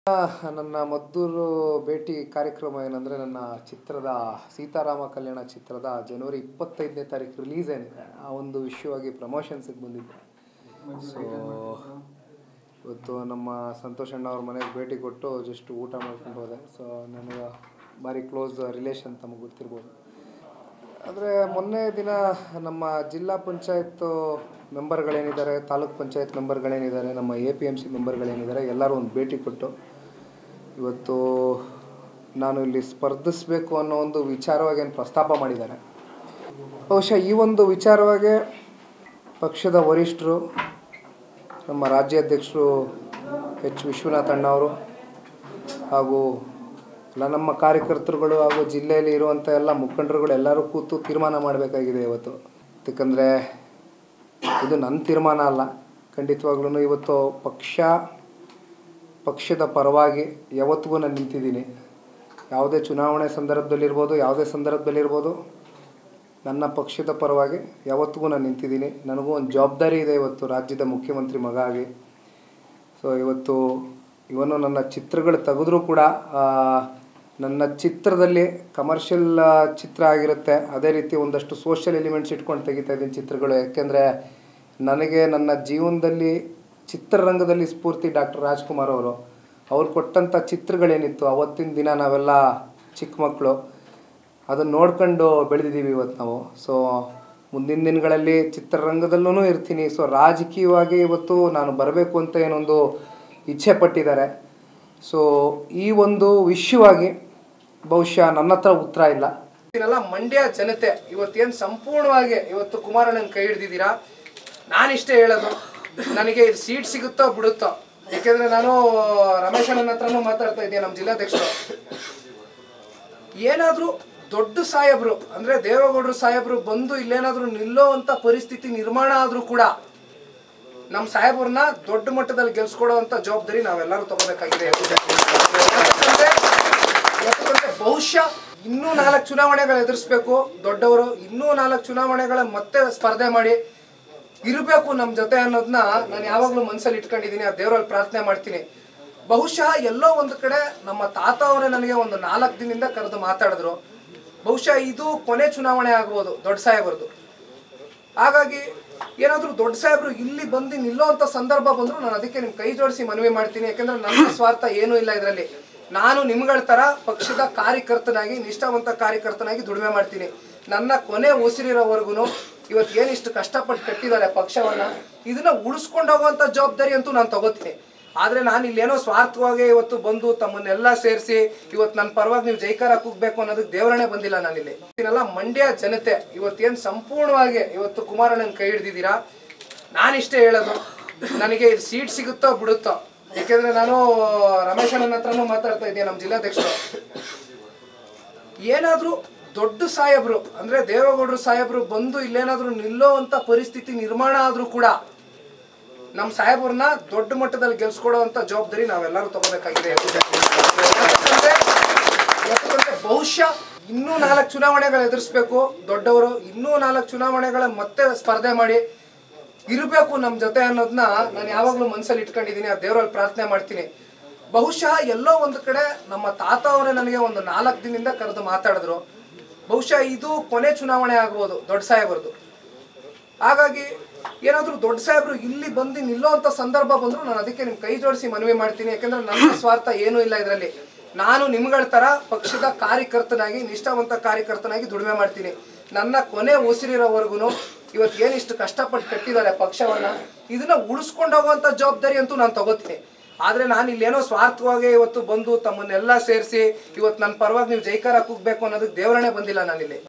ನನ್ನ ಮದ್ದೂರು ಭೇಟಿ ಕಾರ್ಯಕ್ರಮ ಏನಂದರೆ ನನ್ನ ಚಿತ್ರದ ಸೀತಾರಾಮ ಕಲ್ಯಾಣ ಚಿತ್ರದ ಜನವರಿ 25ನೇ ತಾರೀಕು ರಿಲೀಸ್ ಏನಿದೆ ಆ ಒಂದು ವಿಷಯವಾಗಿ ಪ್ರಮೋಷನ್ಸಿಗೆ ಬಂದಿದ್ದೆ. ಸೊ ಇವತ್ತು ನಮ್ಮ ಸಂತೋಷ್ ಅಣ್ಣ ಅವ್ರ ಮನೆಗೆ ಭೇಟಿ ಕೊಟ್ಟು ಜಸ್ಟ್ ಊಟ ಮಾಡ್ಕೊಂಡು ಹೋದೆ. ಸೊ ನನಗೆ ಭಾರಿ ಕ್ಲೋಸ್ ರಿಲೇಷನ್ ತಮಗೆ ಗೊತ್ತಿರ್ಬೋದು. ಆದರೆ ಮೊನ್ನೆ ದಿನ ನಮ್ಮ ಜಿಲ್ಲಾ ಪಂಚಾಯತ್ ಮೆಂಬರ್ಗಳೇನಿದ್ದಾರೆ, ತಾಲೂಕ್ ಪಂಚಾಯತ್ ಮೆಂಬರ್ಗಳೇನಿದ್ದಾರೆ, ನಮ್ಮ APMC ಮೆಂಬರ್ಗಳೇನಿದ್ದಾರೆ ಎಲ್ಲರೂ ಒಂದು ಭೇಟಿ ಕೊಟ್ಟು ಇವತ್ತು ನಾನು ಇಲ್ಲಿ ಸ್ಪರ್ಧಿಸಬೇಕು ಅನ್ನೋ ಒಂದು ವಿಚಾರವಾಗಿ ಏನು ಪ್ರಸ್ತಾಪ ಮಾಡಿದ್ದಾರೆ. ಬಹುಶಃ ಈ ಒಂದು ವಿಚಾರವಾಗಿ ಪಕ್ಷದ ವರಿಷ್ಠರು, ನಮ್ಮ ರಾಜ್ಯಾಧ್ಯಕ್ಷರು ವಿಶ್ವನಾಥ್ ಅಣ್ಣ ಅವರು ಹಾಗೂ ನಮ್ಮ ಕಾರ್ಯಕರ್ತರುಗಳು ಹಾಗೂ ಜಿಲ್ಲೆಯಲ್ಲಿ ಇರುವಂಥ ಎಲ್ಲ ಮುಖಂಡರುಗಳು ಎಲ್ಲರೂ ಕೂತು ತೀರ್ಮಾನ ಮಾಡಬೇಕಾಗಿದೆ ಇವತ್ತು. ಯಾಕಂದರೆ ಇದು ನನ್ನ ತೀರ್ಮಾನ ಅಲ್ಲ, ಖಂಡಿತವಾಗ್ಲೂ ಇವತ್ತು ಪಕ್ಷದ ಪರವಾಗಿ ಯಾವತ್ತಿಗೂ ನಾನು ನಿಂತಿದ್ದೀನಿ. ಯಾವುದೇ ಚುನಾವಣೆ ಸಂದರ್ಭದಲ್ಲಿರ್ಬೋದು, ಯಾವುದೇ ಸಂದರ್ಭದಲ್ಲಿರ್ಬೋದು, ನನ್ನ ಪಕ್ಷದ ಪರವಾಗಿ ಯಾವತ್ತಿಗೂ ನಾನು ನಿಂತಿದ್ದೀನಿ. ನನಗೂ ಒಂದು ಜವಾಬ್ದಾರಿ ಇದೆ ಇವತ್ತು ರಾಜ್ಯದ ಮುಖ್ಯಮಂತ್ರಿ ಮಗ ಆಗಿ. ಸೊ ಇವನು ನನ್ನ ಚಿತ್ರಗಳು ತೆಗೆದ್ರೂ ಕೂಡ ನನ್ನ ಚಿತ್ರದಲ್ಲಿ ಕಮರ್ಷಿಯಲ್ ಚಿತ್ರ ಆಗಿರುತ್ತೆ, ಅದೇ ರೀತಿ ಒಂದಷ್ಟು ಸೋಷಿಯಲ್ ಎಲಿಮೆಂಟ್ಸ್ ಇಟ್ಕೊಂಡು ತೆಗಿತಾ ಇದ್ದೀನಿ ಚಿತ್ರಗಳು. ಯಾಕೆಂದರೆ ನನಗೆ ನನ್ನ ಜೀವನದಲ್ಲಿ ಚಿತ್ರರಂಗದಲ್ಲಿ ಸ್ಫೂರ್ತಿ ಡಾಕ್ಟರ್ ರಾಜ್ಕುಮಾರ್ ಅವ್ರು ಕೊಟ್ಟಂಥ ಚಿತ್ರಗಳೇನಿತ್ತು ಅವತ್ತಿನ ದಿನ ನಾವೆಲ್ಲ ಚಿಕ್ಕ ಮಕ್ಕಳು ಅದನ್ನು ನೋಡ್ಕೊಂಡು ಬೆಳೆದಿದ್ದೀವಿ ಇವತ್ತು ನಾವು. ಸೊ ಮುಂದಿನ ದಿನಗಳಲ್ಲಿ ಚಿತ್ರರಂಗದಲ್ಲೂ ಇರ್ತೀನಿ. ಸೊ ರಾಜಕೀಯವಾಗಿ ಇವತ್ತು ನಾನು ಬರಬೇಕು ಅಂತ ಏನೊಂದು ಇಚ್ಛೆ ಪಟ್ಟಿದ್ದಾರೆ. ಸೊ ಈ ಒಂದು ವಿಷಯವಾಗಿ ಬಹುಶಃ ನನ್ನ ಹತ್ರ ಉತ್ತರ ಇಲ್ಲ. ಇದನ್ನೆಲ್ಲ ಮಂಡ್ಯ ಜನತೆ ಇವತ್ತೇನು ಸಂಪೂರ್ಣವಾಗಿ ಇವತ್ತು ಕುಮಾರಣ್ಣನ ಕೈ ಹಿಡ್ದಿದ್ದೀರಾ. ನಾನಿಷ್ಟೇ ಹೇಳೋದು, ನನಗೆ ಸೀಟ್ ಸಿಗುತ್ತೋ ಬಿಡುತ್ತೋ, ಯಾಕೆಂದರೆ ನಾನು ರಮೇಶ್ ಅಣ್ಣನ ಹತ್ರನೂ ಮಾತಾಡ್ತಾ ಇದ್ದೀನಿ, ನಮ್ಮ ಜಿಲ್ಲಾಧ್ಯಕ್ಷರು. ಏನಾದರೂ ದೊಡ್ಡ ಸಾಹೇಬರು ಅಂದರೆ ದೇವೇಗೌಡರು ಸಾಹೇಬರು ಬಂದು ಇಲ್ಲೇನಾದರೂ ನಿಲ್ಲೋ ಅಂಥ ಪರಿಸ್ಥಿತಿ ನಿರ್ಮಾಣ ಆದರೂ ಕೂಡ ನಮ್ಮ ಸಾಹೇಬ್ರನ್ನ ದೊಡ್ಡ ಮಟ್ಟದಲ್ಲಿ ಗೆಲ್ಸ್ಕೊಡೋ ಅಂಥ ಜವಾಬ್ದಾರಿ ನಾವೆಲ್ಲರೂ ತಗೋಬೇಕಾಗಿದೆ. ಯಾಕಂದರೆ ಬಹುಶಃ ಇನ್ನೂ 4 ಚುನಾವಣೆಗಳು ಎದುರಿಸ್ಬೇಕು ದೊಡ್ಡವರು, ಇನ್ನೂ 4 ಚುನಾವಣೆಗಳ ಮತ್ತೆ ಸ್ಪರ್ಧೆ ಮಾಡಿ ಇರಬೇಕು ನಮ್ಮ ಜೊತೆ ಅನ್ನೋದನ್ನ ನಾನು ಯಾವಾಗಲೂ ಮನಸ್ಸಲ್ಲಿ ಇಟ್ಕೊಂಡಿದ್ದೀನಿ. ಆ ದೇವರಲ್ಲಿ ಪ್ರಾರ್ಥನೆ ಮಾಡ್ತೀನಿ. ಬಹುಶಃ ಎಲ್ಲೋ ಒಂದು ಕಡೆ ನಮ್ಮ ತಾತ ಅವರೇ ನನಗೆ ಒಂದು 4 ದಿನದಿಂದ ಕರೆದು ಮಾತಾಡಿದ್ರು. ಬಹುಶಃ ಇದು ಕೊನೆ ಚುನಾವಣೆ ಆಗ್ಬೋದು ದೊಡ್ಡ ಸಾಹೇಬ್ರದ್ದು. ಹಾಗಾಗಿ ಏನಾದರೂ ದೊಡ್ಡ ಸಾಹೇಬರು ಇಲ್ಲಿ ಬಂದು ನಿಲ್ಲೋ ಅಂಥ ಸಂದರ್ಭ ಬಂದರೂ ನಾನು ಅದಕ್ಕೆ ನಿಮ್ಮ ಕೈ ಜೋಡಿಸಿ ಮನವಿ ಮಾಡ್ತೀನಿ. ಯಾಕೆಂದರೆ ನನ್ನ ಸ್ವಾರ್ಥ ಏನೂ ಇಲ್ಲ ಇದರಲ್ಲಿ. ನಾನು ನಿಮ್ಗಳ ಥರ ಪಕ್ಷದ ಕಾರ್ಯಕರ್ತನಾಗಿ, ನಿಷ್ಠಾವಂತ ಕಾರ್ಯಕರ್ತನಾಗಿ ದುಡಿಮೆ ಮಾಡ್ತೀನಿ. ನನ್ನ ಕೊನೆ ಉಸಿರಿರೋವರೆಗೂ ಇವತ್ತು ಏನಿಷ್ಟು ಕಷ್ಟಪಟ್ಟು ಕಟ್ಟಿದ್ದಾರೆ ಪಕ್ಷವನ್ನು, ಇದನ್ನು ಉಳಿಸ್ಕೊಂಡು ಹೋಗುವಂಥ ಜವಾಬ್ದಾರಿ ಅಂತೂ ನಾನು ತಗೋತೀನಿ. ಆದರೆ ನಾನು ಇಲ್ಲೇನೋ ಸ್ವಾರ್ಥವಾಗಿ ಇವತ್ತು ಬಂದು ತಮ್ಮನ್ನೆಲ್ಲ ಸೇರಿಸಿ ಇವತ್ತು ನನ್ನ ಪರವಾಗಿ ನೀವು ಜೈಕಾರ ಕೂಗಬೇಕು ಅನ್ನೋದಕ್ಕೆ ದೇವರನ್ನೇ ಬಂದಿಲ್ಲ ನಾನಿಲ್ಲಿ. ಇದನ್ನೆಲ್ಲ ಮಂಡ್ಯ ಜನತೆ ಇವತ್ತೇನು ಸಂಪೂರ್ಣವಾಗಿ ಇವತ್ತು ಕುಮಾರಣ್ಣನ ಕೈ ಹಿಡ್ದಿದ್ದೀರಾ. ನಾನಿಷ್ಟೇ ಹೇಳೋದು, ನನಗೆ ಸೀಟ್ ಸಿಗುತ್ತೋ ಬಿಡುತ್ತೋ, ಯಾಕೆಂದರೆ ನಾನು ರಮೇಶ್ ಅಣ್ಣನ ಹತ್ರನೂ ಮಾತಾಡ್ತಾ ಇದ್ದೀನಿ, ನಮ್ಮ ಜಿಲ್ಲಾಧ್ಯಕ್ಷರು. ಏನಾದರೂ ದೊಡ್ಡ ಸಾಹೇಬರು ಅಂದರೆ ದೇವೇಗೌಡರು ಸಾಹೇಬರು ಬಂದು ಇಲ್ಲೇನಾದರೂ ನಿಲ್ಲೋ ಅಂಥ ಪರಿಸ್ಥಿತಿ ನಿರ್ಮಾಣ ಆದರೂ ಕೂಡ ನಮ್ಮ ಸಾಹೇಬ್ರನ್ನ ದೊಡ್ಡ ಮಟ್ಟದಲ್ಲಿ ಗೆಲ್ಸ್ಕೊಡೋ ಅಂಥ ಜವಾಬ್ದಾರಿ ನಾವೆಲ್ಲರೂ ತಗೋಬೇಕಾಗಿದೆ. ಯಾಕಂದರೆ ಬಹುಶಃ ಇನ್ನೂ 4 ಚುನಾವಣೆಗಳು ಎದುರಿಸ್ಬೇಕು ದೊಡ್ಡವರು, ಇನ್ನೂ 4 ಚುನಾವಣೆಗಳ ಮತ್ತೆ ಸ್ಪರ್ಧೆ ಮಾಡಿ ಇರಬೇಕು ನಮ್ಮ ಜೊತೆ ಅನ್ನೋದನ್ನ ನಾನು ಯಾವಾಗಲೂ ಮನಸ್ಸಲ್ಲಿ ಇಟ್ಕೊಂಡಿದ್ದೀನಿ. ಆ ದೇವರಲ್ಲಿ ಪ್ರಾರ್ಥನೆ ಮಾಡ್ತೀನಿ. ಬಹುಶಃ ಎಲ್ಲೋ ಒಂದು ಕಡೆ ನಮ್ಮ ತಾತ ಅವರೇ ನನಗೆ ಒಂದು 4 ದಿನದಿಂದ ಕರೆದು ಮಾತಾಡಿದ್ರು. ಬಹುಶಃ ಇದು ಕೊನೆ ಚುನಾವಣೆ ಆಗ್ಬೋದು ದೊಡ್ಡ ಸಾಹೇಬ್ರದ್ದು. ಹಾಗಾಗಿ ಏನಾದರೂ ದೊಡ್ಡ ಸಾಹೇಬರು ಇಲ್ಲಿ ಬಂದು ನಿಲ್ಲೋ ಅಂಥ ಸಂದರ್ಭ ಬಂದರೂ ನಾನು ಅದಕ್ಕೆ ನಿಮ್ಮ ಕೈ ಜೋಡಿಸಿ ಮನವಿ ಮಾಡ್ತೀನಿ. ಯಾಕೆಂದರೆ ನನ್ನ ಸ್ವಾರ್ಥ ಏನೂ ಇಲ್ಲ ಇದರಲ್ಲಿ. ನಾನು ನಿಮ್ಗಳ ಥರ ಪಕ್ಷದ ಕಾರ್ಯಕರ್ತನಾಗಿ, ನಿಷ್ಠಾವಂತ ಕಾರ್ಯಕರ್ತನಾಗಿ ದುಡಿಮೆ ಮಾಡ್ತೀನಿ. ನನ್ನ ಕೊನೆ ಉಸಿರಿರೋವರೆಗೂ ಇವತ್ತು ಏನಿಷ್ಟು ಕಷ್ಟಪಟ್ಟು ಕಟ್ಟಿದ್ದಾರೆ ಪಕ್ಷವನ್ನು, ಇದನ್ನು ಉಳಿಸ್ಕೊಂಡು ಹೋಗುವಂಥ ಜವಾಬ್ದಾರಿ ಅಂತೂ ನಾನು ತಗೋತೀನಿ. ಆದರೆ ನಾನು ಇಲ್ಲೇನೋ ಸ್ವಾರ್ಥವಾಗಿ ಇವತ್ತು ಬಂದು ತಮ್ಮನ್ನೆಲ್ಲ ಸೇರಿಸಿ ಇವತ್ತು ನನ್ನ ಪರವಾಗಿ ನೀವು ಜೈಕಾರ ಕೂಗಬೇಕು ಅನ್ನೋದಕ್ಕೆ ದೇವರನ್ನೇ ಬಂದಿಲ್ಲ ನಾನಿಲ್ಲಿ.